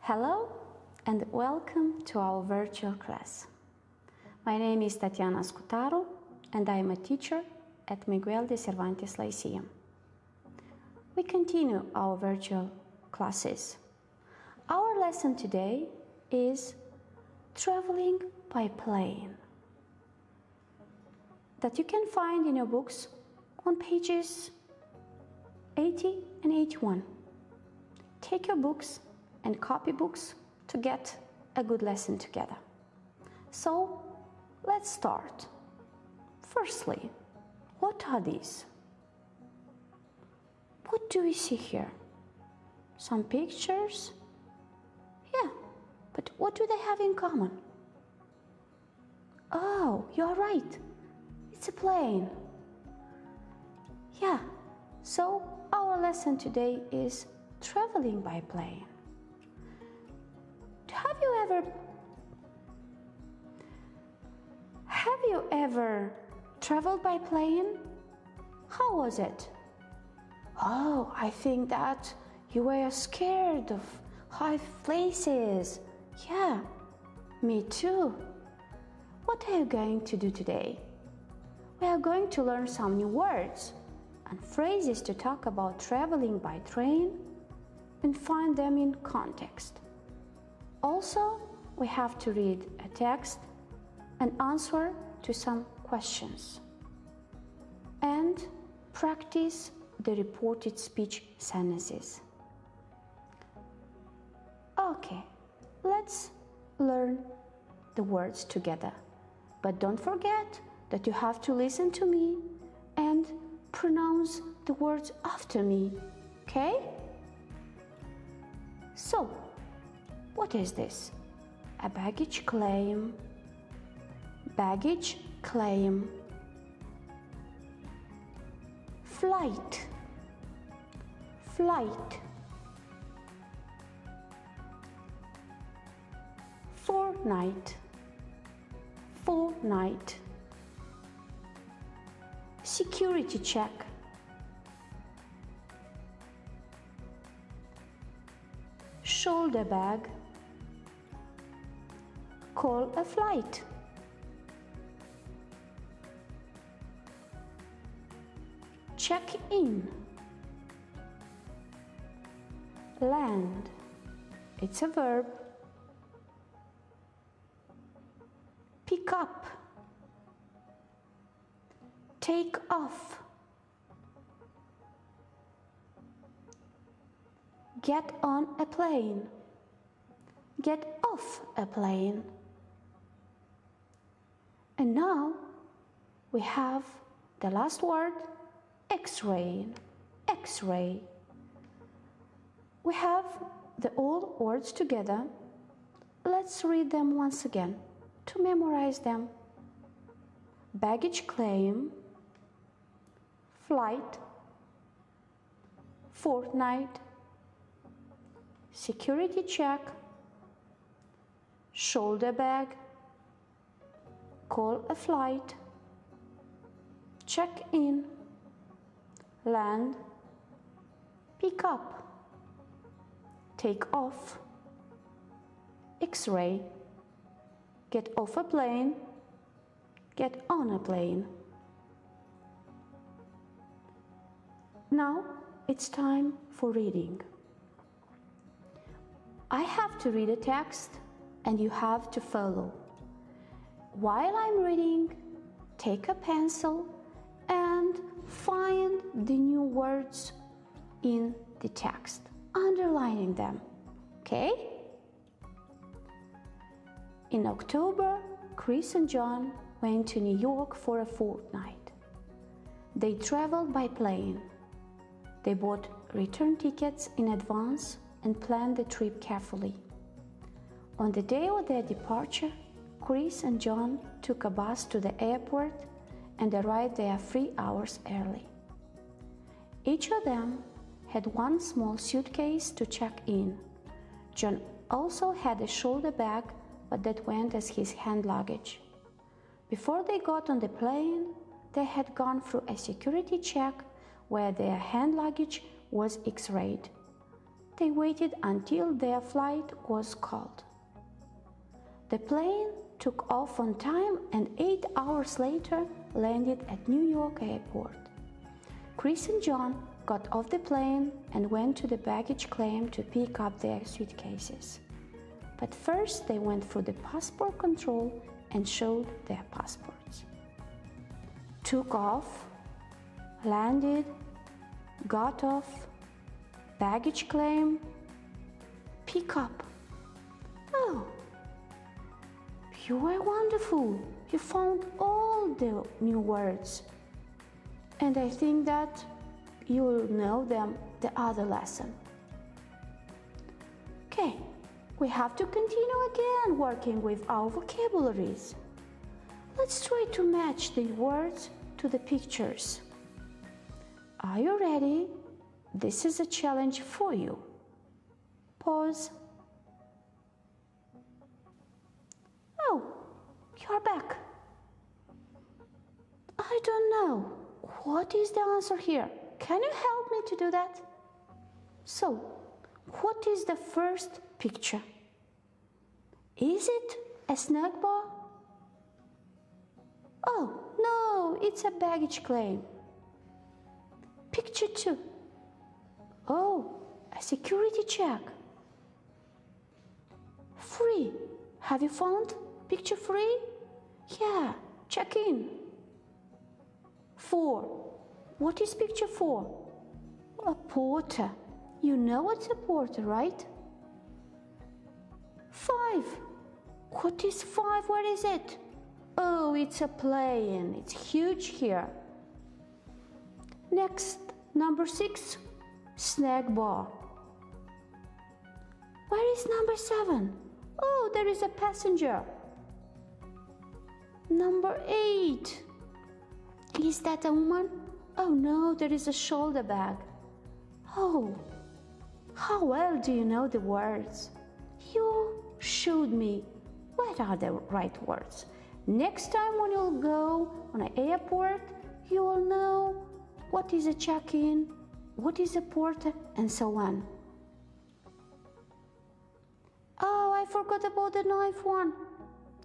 Hello and welcome to our virtual class. My name is Tatiana Scutaru and I am a teacher at Miguel de Cervantes Lyceum. We continue our virtual classes. Our lesson today is traveling by plane, that you can find in your books on pages 80 and 81. Take your books and copybooks to get a good lesson together. So let's start. Firstly, what are these? What do we see here? Some pictures? Yeah, but what do they have in common? Oh, you're right. It's a plane. Yeah, so our lesson today is traveling by plane. Have you ever traveled by plane? How was it? Oh, I think that you were scared of high places. Yeah, me too. What are you going to do today? We are going to learn some new words and phrases to talk about traveling by train and find them in context. Also, we have to read a text and answer to some questions and practice the reported speech sentences. Okay, let's learn the words together. But don't forget that you have to listen to me and pronounce the words after me, okay? So, what is this? A baggage claim. Baggage claim. Flight. Flight. Fortnight. Fortnight. Security check. Shoulder bag. Call a flight. Check in. Land. It's a verb. Pick up. Take off. Get on a plane. Get off a plane. And now we have the last word, X-ray. X-ray. We have the all words together. Let's read them once again to memorize them. Baggage claim, flight, fortnight, security check, shoulder bag, call a flight, check in, land, pick up, take off, X-ray, get off a plane, get on a plane. Now it's time for reading. I have to read a text and you have to follow. While I'm reading, take a pencil and find the new words in the text, underlining them, okay? In October, Chris and John went to New York for a fortnight. They traveled by plane. They bought return tickets in advance and planned the trip carefully. On the day of their departure, Chris and John took a bus to the airport and arrived there 3 hours early. Each of them had one small suitcase to check in. John also had a shoulder bag, but that went as his hand luggage. Before they got on the plane, they had gone through a security check where their hand luggage was X-rayed. They waited until their flight was called. The plane took off on time and 8 hours later landed at New York airport. Chris and John got off the plane and went to the baggage claim to pick up their suitcases. But first they went through the passport control and showed their passports. Took off, landed, got off, baggage claim, pick up. Oh, you were wonderful. You found all the new words. And I think that you will know them the other lesson. Okay, we have to continue again working with our vocabularies. Let's try to match the words to the pictures. Are you ready? This is a challenge for you. Pause. Oh, you're back. I don't know. What is the answer here? Can you help me to do that? So, what is the first picture? Is it a snack bar? Oh, no, it's a baggage claim. Picture 2. Oh, a security check. 3. Have you found picture 3? Yeah, check in. 4. What is picture 4? A porter. You know what's a porter, right? 5. What is 5? Where is it? Oh, it's a plane. It's huge here. Next, number 6, snack bar. Where is number 7? Oh, there is a passenger. Number 8. Is that a woman? Oh no, there is a shoulder bag. Oh, how well do you know the words? You showed me what are the right words. Next time when you'll go on an airport, you will know what is a check-in, what is a porter, and so on. Oh, I forgot about the 9th one.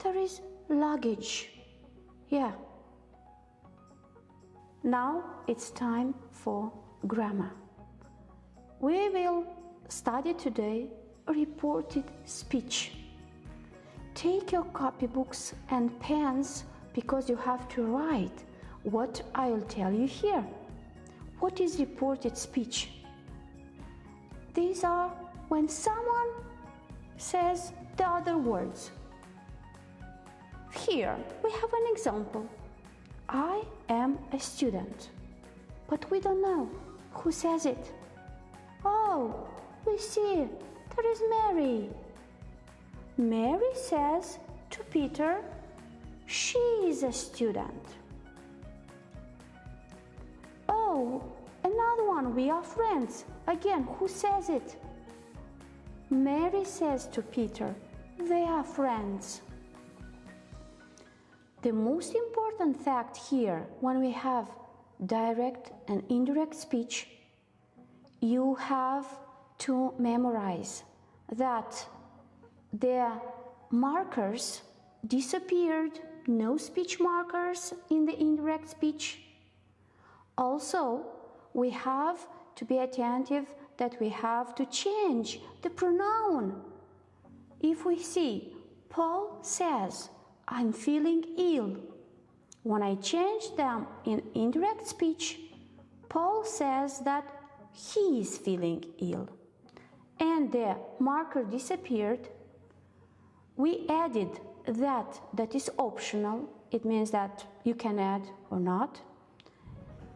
There is luggage. Yeah. Now it's time for grammar. We will study today reported speech. Take your copybooks and pens because you have to write what I'll tell you here. What is reported speech? These are when someone says the other words. Here we have an example. I am a student, but we don't know who says it. Oh, we see, there is Mary. Mary says to Peter, she is a student. Oh, another one, we are friends. Again, who says it? Mary says to Peter, they are friends. The most important fact here, when we have direct and indirect speech, you have to memorize that the markers disappeared, no speech markers in the indirect speech. Also, we have to be attentive that we have to change the pronoun. If we see Paul says, I'm feeling ill. When I change them in indirect speech, Paul says that he is feeling ill. And the marker disappeared. We added that is optional. It means that you can add or not.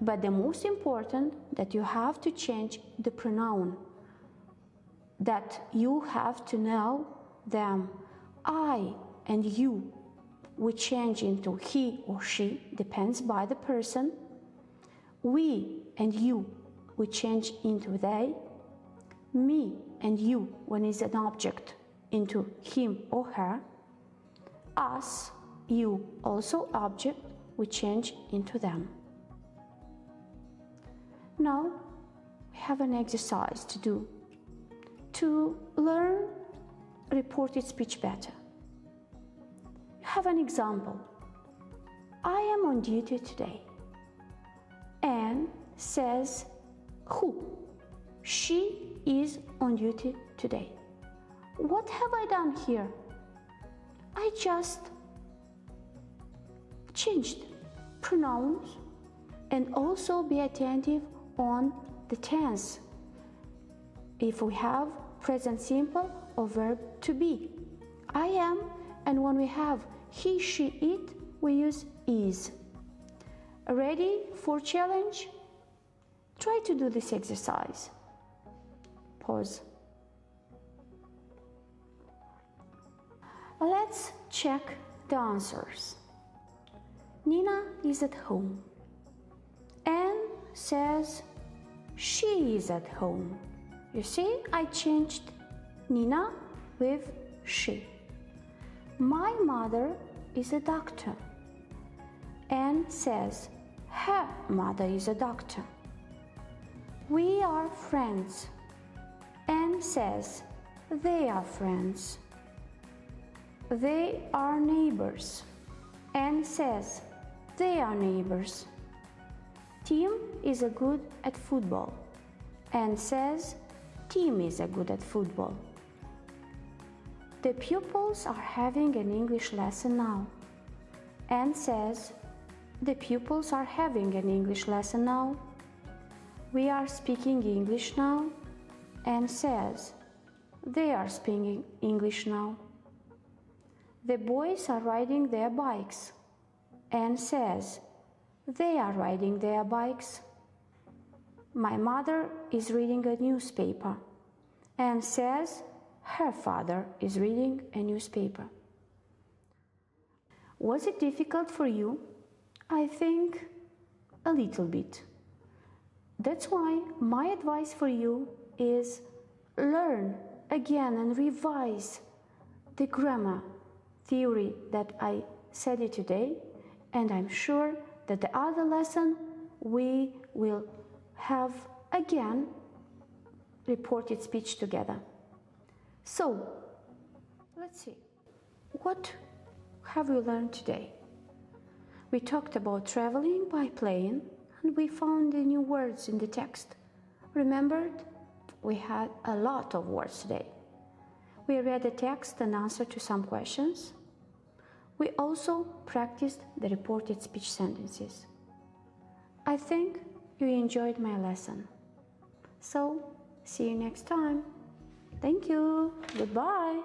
But the most important that you have to change the pronoun. That you have to know them. I and you. We change into he or she, depends by the person. We and you we change into they. Me and you, when it's an object, into him or her. Us, you, also object, we change into them. Now, we have an exercise to do to learn reported speech better. You have an example. I am on duty today. Anne says, who? She is on duty today. What have I done here? I just changed pronouns and also be attentive on the tense. If we have present simple or verb to be. I am, and when we have he, she, it, we use is. Ready for challenge? Try to do this exercise. Pause. Let's check the answers. Nina is at home. Anne says she is at home. You see, I changed Nina with she. My mother is a doctor. Anne says her mother is a doctor. We are friends. Anne says they are friends. They are neighbors. Anne says they are neighbors. Tim is good at football. Anne says Tim is good at football. The pupils are having an English lesson now. Anne says the pupils are having an English lesson now. We are speaking English now. Anne says they are speaking English now. The boys are riding their bikes. Anne says they are riding their bikes. My mother is reading a newspaper. Anne says her father is reading a newspaper. Was it difficult for you? I think a little bit. That's why my advice for you is learn again and revise the grammar theory that I said it today, and I'm sure that the other lesson we will have again reported speech together. So, let's see. What have we learned today? We talked about traveling by plane and we found the new words in the text. Remembered? We had a lot of words today. We read the text and answered to some questions. We also practiced the reported speech sentences. I think you enjoyed my lesson. So, see you next time. Thank you. Goodbye.